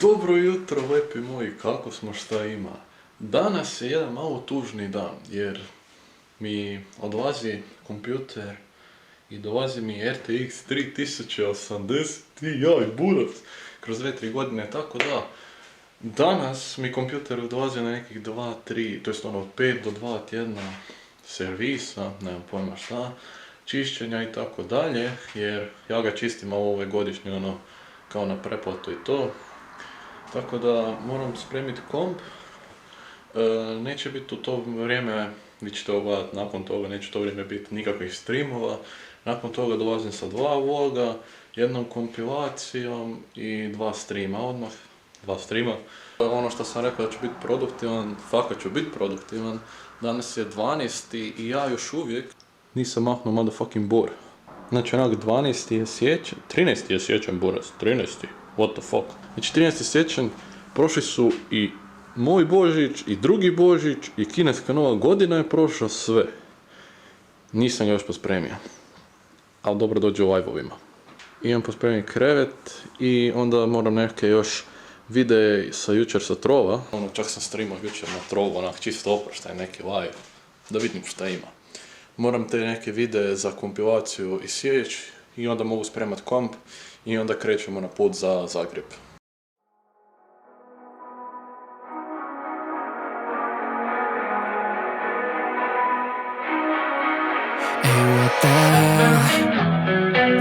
Dobro jutro, lepi moji, kako smo, šta ima? Danas je jedan malo tužni dan, jer mi odlazi kompjuter i dolazi mi RTX 3080 Ti burac kroz 2-3 godine, tako da danas mi kompjuter dolazi na nekih 2-3, to jest od 5 do 2 tjedna servisa, nemam pojma šta, čišćenja i tako dalje, jer ja ga čistim malo ove godišnje, kao na preplatu i to. Tako da moram spremiti komp, neće biti u to vrijeme, vi ćete ovo gledati nakon toga, neće u to vrijeme biti nikakvih streamova, nakon toga dolazim sa 2 vloga, jednom kompilacijom i 2 streama odmah, 2 streama. Ono što sam rekao da ću biti produktivan, fakat ću biti produktivan, danas je 12. i ja još uvijek nisam mahnuo motherfucking bor. Znači onak 12. je siječanj, 13. je siječanj buraz, 13. What the fuck. Znači 13. siječanj, prošli su i moj Božić, i drugi Božić, i kineska nova godina je prošla, sve. Nisam ga još pospremio. Ali dobro dođe u live-ovima. Imam pospremio krevet i onda moram neke još videe sa jučer sa trova. Čak sam streamao jučer na trovu, onak čisto oproštaj neki live, da vidim šta ima. Moram te neke videe za kompilaciju isjeći i onda mogu spremat komp i onda krećemo na put za Zagreb.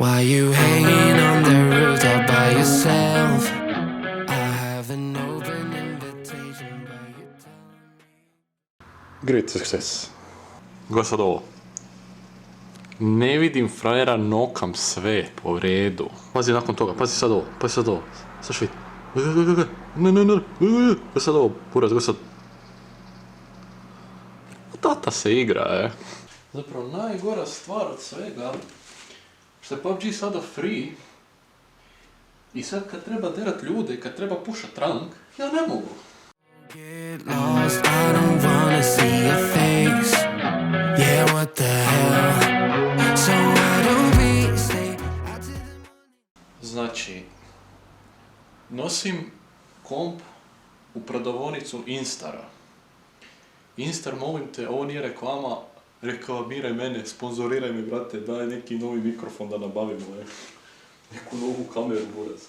Why you hanging on the rooftop by yourself? I have an open invitation by your time. Great success. Gle sad ovo. Ne vidim frajera, nokam sve po redu. Pazi nakon toga, pazi sad ovo, pazi sad ovo. Sad švit. Gle sad ovo, buraz, gle sad. Tata se igra, Zapravo najgora stvar od svega, što je PUBG sada free, i sad kad treba derat ljude i kad treba pušat rank, ja ne mogu. Get lost, I don't wanna see your face. Yeah, what the hell? So why don't we stay out to the morning? Znači, nosim komp u prodavonicu Instara. Instar, molim te, ovo nije reklama, reklamiraj mene, sponzoriraj me, brate, daj neki novi mikrofon da nabavimo, neku novu kameru, buraz.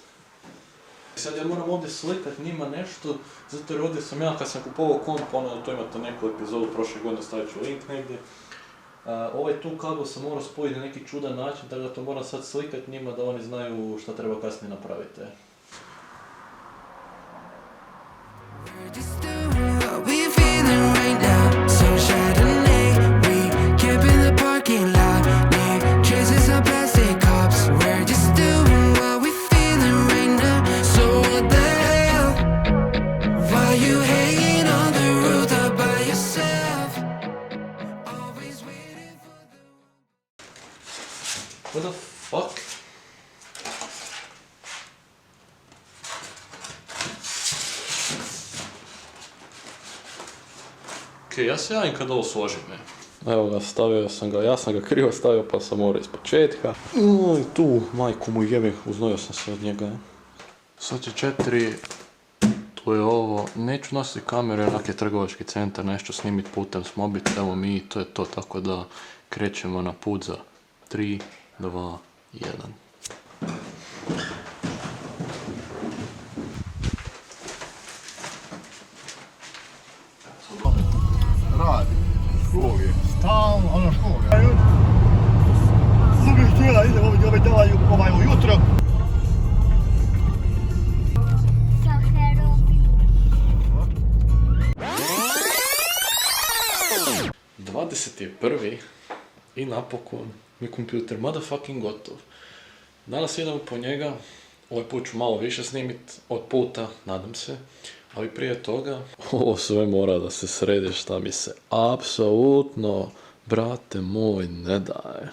Sad ja moram ovdje slikat njima nešto, zato jer ovdje sam ja, kad sam kupovao komp, to imate neku epizodu prošle godine, stavit ću link negdje. Ovaj tu kabel sam morao spojiti na neki čudan način, tako da to moram sad slikat njima da oni znaju šta treba kasnije napraviti. We're just doing what we feeling right now. So Chardonnay, we camp in the parking lot. Leave traces of plastic cups. We're just doing what we feeling right now. So what the hell? Why you hanging on the rooftop by yourself? Always waiting for the... What the fuck? Okej, ja se javim kad ovo složim, Evo ga, stavio sam ga, ja sam ga krivo stavio pa sam morao iz početka. I tu, majku mu jebe, uznojio sam se od njega, Sad će 4, tu je ovo, neću nositi kameru, onak je trgovački centar, nešto snimit putem s mobitelom i to je to, tako da krećemo na put za 3, 2, 1. Radi, škol je, stalno, ono škol je. Zubih tijela, idem ovdje delaju ujutro. Dvadeset je prvi i napokon mi kompjuter motherfucking gotov. Danas idemo po njega, ovaj put ću malo više snimit od puta, nadam se. Ali prije toga, ovo sve mora da se sredi šta mi se apsolutno, brate moj, ne daje.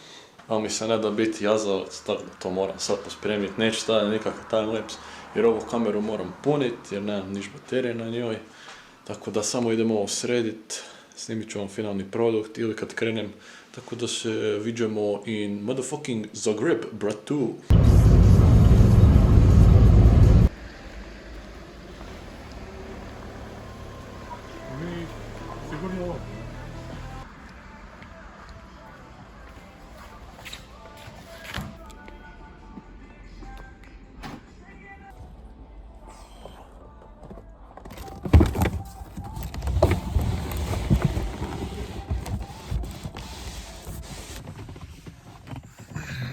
Ali mi se ne da biti jazavac, tako da to moram sad pospremiti. Neću staviti nikakav timelapse, jer ovu kameru moram puniti, jer nemam niš baterije na njoj. Tako da samo idemo ovo sredit, snimit ću vam finalni produkt ili kad krenem. Tako da se vidimo in motherfucking Zagreb, bratu.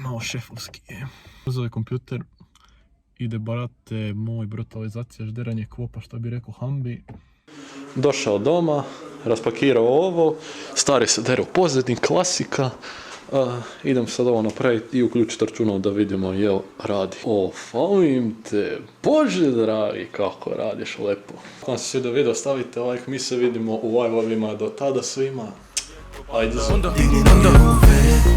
malo šefovski je. Uzeo je kompjuter, ide brate moj brutalizacija, žderanje kvopa, što bi rekao Hambi. Došao doma, raspakirao ovo, stari se deru pozadnji, klasika. Idem sad ovo napraviti i uključiti računal da vidimo jel radi. O, falim te, Bože dragi, kako radiš lepo. Ako vam se svidio video, stavite like, mi se vidimo u live-ovima do tada svima. Ajde za...